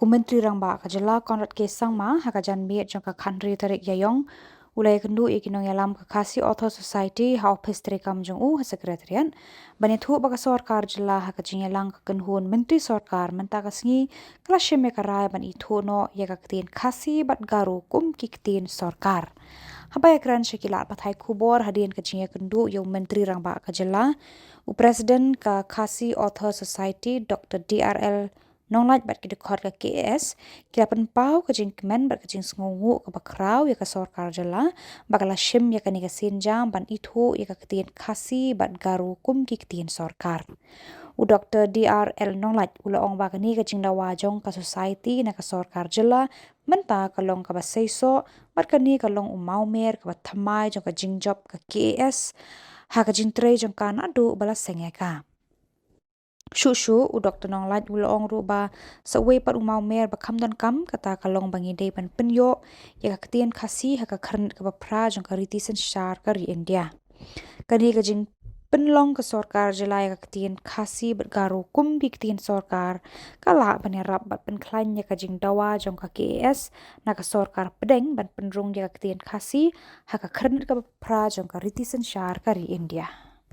Kumentri rangba kajala Konrad Kesangma hakajan biet jangka country tarik yayong ulai kendu ikinong yalam kakasi Author Society ha office terikam jong sekretarian banethu baka sorkar jala hakajing yalang kenhun menteri sorkar mentakasngi klasyem karai ban ithu no yakaktin khasi bat garu kum kiktin sorkar habai kran shakila pathai khubor hadin kajing kendu yung menteri rangba kajala Presiden ka khasi Author Society Dr. DRL nonglaj bat kidekor ka KS kila penpau kajing kemen bat kajing sngungu ka bakrau ya ka sorkar jala bakala shim ya ka sinjang ban ithu ya ka ketien khasi bat garu kum ki ketien sorkar u Dr. DRL nonglaj ula ong ba kani kajing dawa jong ka society na ka sorkar jala menta kalong ka basaiso bat kani kalong umau mer ka thamai jong ka jingjob ka KS ha kajing tre jong kan adu bala sengeka Shushu u Dr. Nonglaj ulong ruba sawe pat umau mer bakam dan kam kata kalong bangi day pan penyo ya kaktian kasi haka karnit ka bapra jong ka ritisan syar ka ri India. Kani ka jing penlong ka sorkar jelai kaktian kasi bergaru kum biktian sorkar kala panirap bat penklain ya ka jing dawa jong ka KS na ka sorkar pedeng ban penrung ya kaktian kasi haka karnit ka bapra jong ka ritisan syar ka ri India.